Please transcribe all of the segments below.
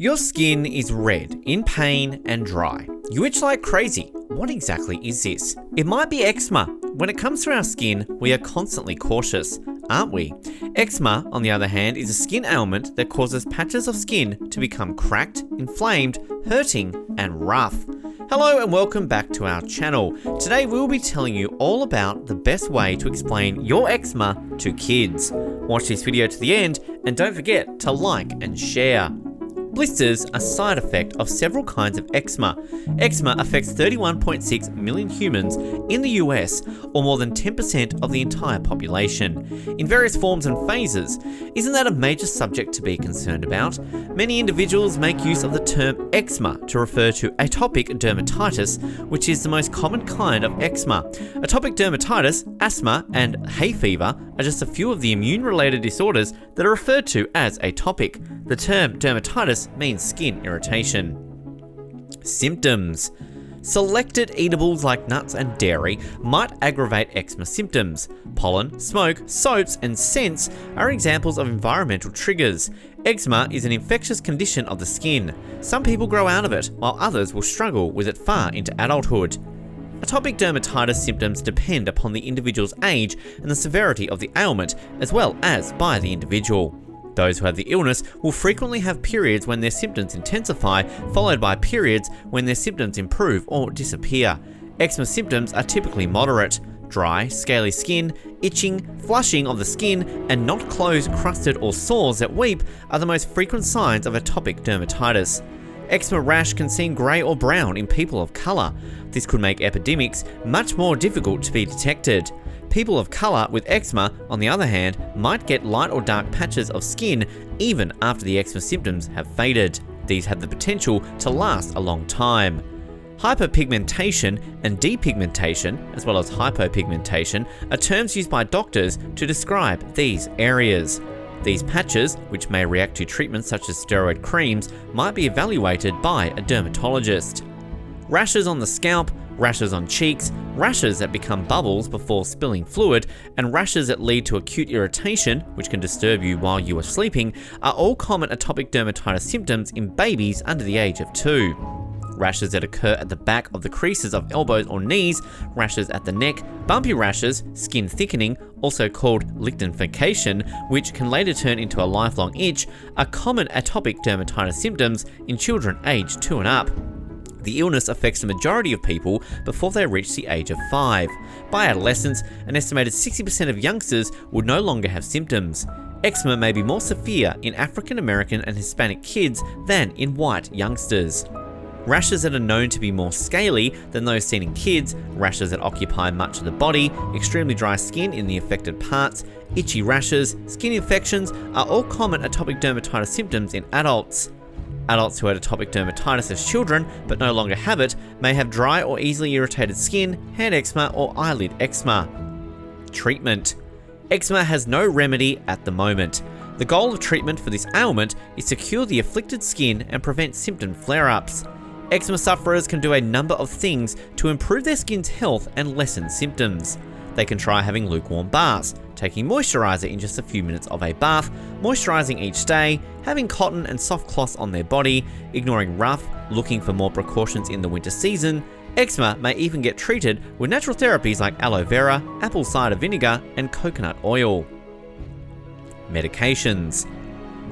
Your skin is red, in pain and dry. You itch like crazy. What exactly is this? It might be eczema. When it comes to our skin, we are constantly cautious, aren't we? Eczema, on the other hand, is a skin ailment that causes patches of skin to become cracked, inflamed, hurting and rough. Hello and welcome back to our channel. Today we will be telling you all about the best way to explain your eczema to kids. Watch this video to the end and don't forget to like and share. Blisters are a side effect of several kinds of eczema. Eczema affects 31.6 million humans in the US, or more than 10% of the entire population, in various forms and phases. Isn't that a major subject to be concerned about? Many individuals make use of the term eczema to refer to atopic dermatitis, which is the most common kind of eczema. Atopic dermatitis, asthma, and hay fever are just a few of the immune-related disorders that are referred to as atopic. The term dermatitis means skin irritation. Symptoms. Selected eatables like nuts and dairy might aggravate eczema symptoms. Pollen, smoke, soaps, and scents are examples of environmental triggers. Eczema is an infectious condition of the skin. Some people grow out of it, while others will struggle with it far into adulthood. Atopic dermatitis symptoms depend upon the individual's age and the severity of the ailment, as well as by the individual. Those who have the illness will frequently have periods when their symptoms intensify, followed by periods when their symptoms improve or disappear. Eczema symptoms are typically moderate. Dry, scaly skin, itching, flushing of the skin, and not closed, crusted, or sores that weep are the most frequent signs of atopic dermatitis. Eczema rash can seem grey or brown in people of colour. This could make epidemics much more difficult to be detected. People of colour with eczema, on the other hand, might get light or dark patches of skin even after the eczema symptoms have faded. These have the potential to last a long time. Hyperpigmentation and depigmentation, as well as hypopigmentation, are terms used by doctors to describe these areas. These patches, which may react to treatments such as steroid creams, might be evaluated by a dermatologist. Rashes on the scalp, rashes on cheeks, rashes that become bubbles before spilling fluid, and rashes that lead to acute irritation, which can disturb you while you are sleeping, are all common atopic dermatitis symptoms in babies under the age of 2. Rashes that occur at the back of the creases of elbows or knees, rashes at the neck, bumpy rashes, skin thickening, also called lichenification, which can later turn into a lifelong itch, are common atopic dermatitis symptoms in children aged 2 and up. The illness affects the majority of people before they reach the age of 5. By adolescence, an estimated 60% of youngsters would no longer have symptoms. Eczema may be more severe in African American and Hispanic kids than in white youngsters. Rashes that are known to be more scaly than those seen in kids, rashes that occupy much of the body, extremely dry skin in the affected parts, itchy rashes, skin infections are all common atopic dermatitis symptoms in adults. Adults who had atopic dermatitis as children but no longer have it may have dry or easily irritated skin, hand eczema or eyelid eczema. Treatment. Eczema has no remedy at the moment. The goal of treatment for this ailment is to cure the afflicted skin and prevent symptom flare-ups. Eczema sufferers can do a number of things to improve their skin's health and lessen symptoms. They can try having lukewarm baths, taking moisturizer in just a few minutes of a bath, moisturizing each day, having cotton and soft cloths on their body, ignoring rough, looking for more precautions in the winter season. Eczema may even get treated with natural therapies like aloe vera, apple cider vinegar, and coconut oil. Medications.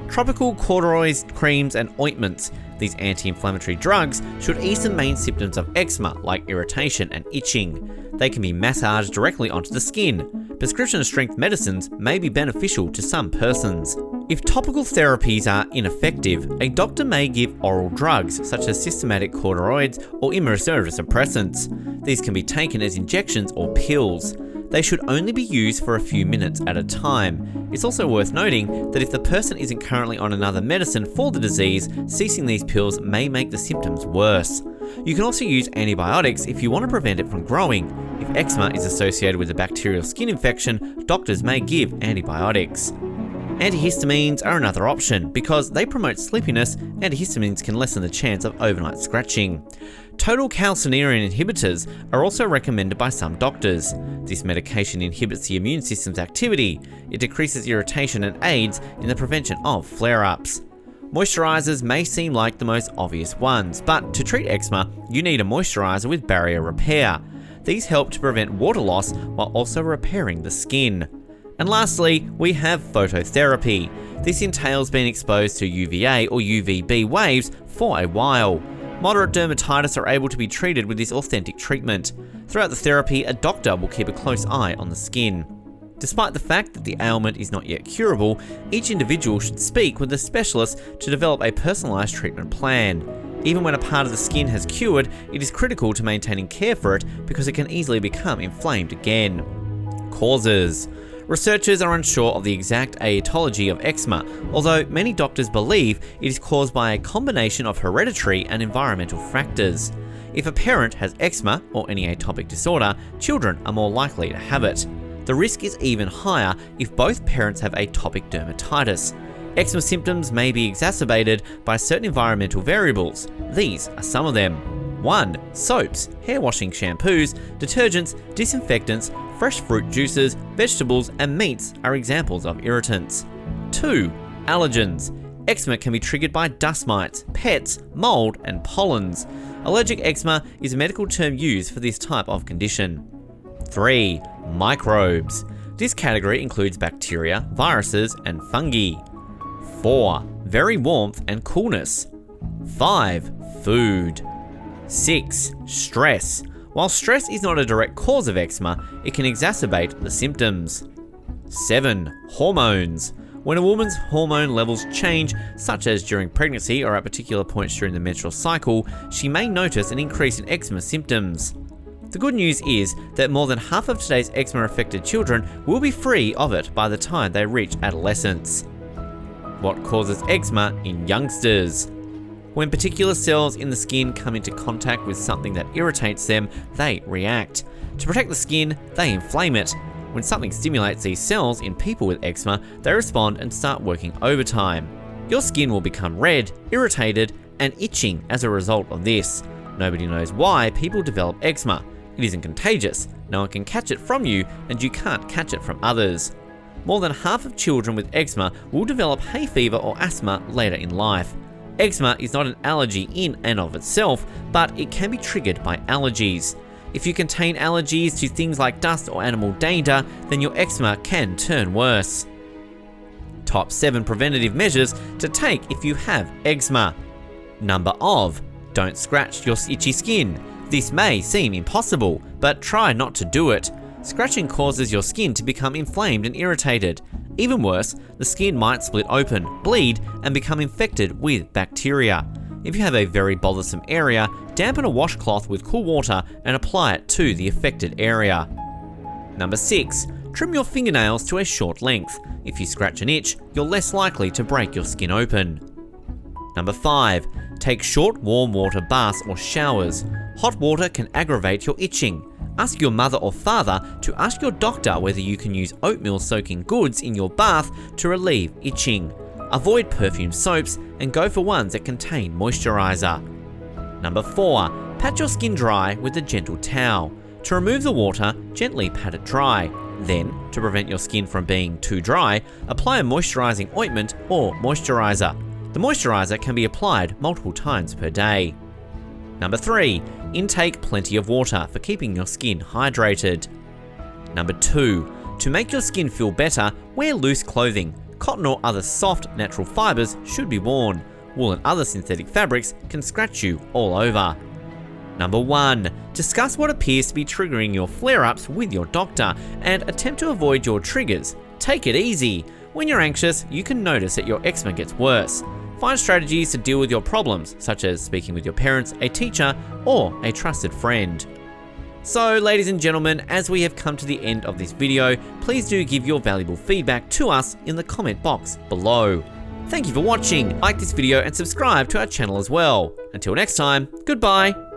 Tropical corticosteroid creams and ointments. These anti-inflammatory drugs should ease the main symptoms of eczema like irritation and itching. They can be massaged directly onto the skin. Prescription strength medicines may be beneficial to some persons. If topical therapies are ineffective, a doctor may give oral drugs such as systematic corticosteroids or immunosuppressants. These can be taken as injections or pills. They should only be used for a few minutes at a time. It's also worth noting that if the person isn't currently on another medicine for the disease, ceasing these pills may make the symptoms worse. You can also use antibiotics if you want to prevent it from growing. If eczema is associated with a bacterial skin infection, doctors may give antibiotics. Antihistamines are another option because they promote sleepiness. Antihistamines can lessen the chance of overnight scratching. Total calcineurin inhibitors are also recommended by some doctors. This medication inhibits the immune system's activity. It decreases irritation and aids in the prevention of flare-ups. Moisturizers may seem like the most obvious ones, but to treat eczema, you need a moisturizer with barrier repair. These help to prevent water loss while also repairing the skin. And lastly, we have phototherapy. This entails being exposed to UVA or UVB waves for a while. Moderate dermatitis are able to be treated with this authentic treatment. Throughout the therapy, a doctor will keep a close eye on the skin. Despite the fact that the ailment is not yet curable, each individual should speak with a specialist to develop a personalised treatment plan. Even when a part of the skin has cured, it is critical to maintaining care for it because it can easily become inflamed again. Causes. Researchers are unsure of the exact etiology of eczema, although many doctors believe it is caused by a combination of hereditary and environmental factors. If a parent has eczema or any atopic disorder, children are more likely to have it. The risk is even higher if both parents have atopic dermatitis. Eczema symptoms may be exacerbated by certain environmental variables. These are some of them. 1. Soaps, hair washing shampoos, detergents, disinfectants, fresh fruit juices, vegetables, and meats are examples of irritants. 2. Allergens. Eczema can be triggered by dust mites, pets, mold, and pollens. Allergic eczema is a medical term used for this type of condition. 3. Microbes. This category includes bacteria, viruses, and fungi. 4. Very warmth and coolness. 5. Food. 6. Stress. While stress is not a direct cause of eczema, it can exacerbate the symptoms. 7. Hormones. When a woman's hormone levels change, such as during pregnancy or at particular points during the menstrual cycle, she may notice an increase in eczema symptoms. The good news is that more than half of today's eczema-affected children will be free of it by the time they reach adolescence. What causes eczema in youngsters? When particular cells in the skin come into contact with something that irritates them, they react. To protect the skin, they inflame it. When something stimulates these cells in people with eczema, they respond and start working overtime. Your skin will become red, irritated, and itching as a result of this. Nobody knows why people develop eczema. It isn't contagious, no one can catch it from you, and you can't catch it from others. More than half of children with eczema will develop hay fever or asthma later in life. Eczema is not an allergy in and of itself, but it can be triggered by allergies. If you contain allergies to things like dust or animal dander, then your eczema can turn worse. Top 7 preventative measures to take if you have eczema. Number of, don't scratch your itchy skin. This may seem impossible, but try not to do it. Scratching causes your skin to become inflamed and irritated. Even worse, the skin might split open, bleed, and become infected with bacteria. If you have a very bothersome area, dampen a washcloth with cool water and apply it to the affected area. Number 6. Trim your fingernails to a short length. If you scratch an itch, you're less likely to break your skin open. Number 5. Take short warm water baths or showers. Hot water can aggravate your itching. Ask your mother or father to ask your doctor whether you can use oatmeal soaking goods in your bath to relieve itching. Avoid perfumed soaps and go for ones that contain moisturizer. Number 4. Pat your skin dry with a gentle towel. To remove the water, gently pat it dry. Then, to prevent your skin from being too dry, apply a moisturizing ointment or moisturizer. The moisturizer can be applied multiple times per day. Number 3. Intake plenty of water for keeping your skin hydrated. Number 2. To make your skin feel better, wear loose clothing. Cotton or other soft, natural fibers should be worn. Wool and other synthetic fabrics can scratch you all over. Number 1. Discuss what appears to be triggering your flare-ups with your doctor and attempt to avoid your triggers. Take it easy. When you're anxious, you can notice that your eczema gets worse. Find strategies to deal with your problems, such as speaking with your parents, a teacher, or a trusted friend. So, ladies and gentlemen, as we have come to the end of this video, please do give your valuable feedback to us in the comment box below. Thank you for watching. Like this video and subscribe to our channel as well. Until next time, goodbye.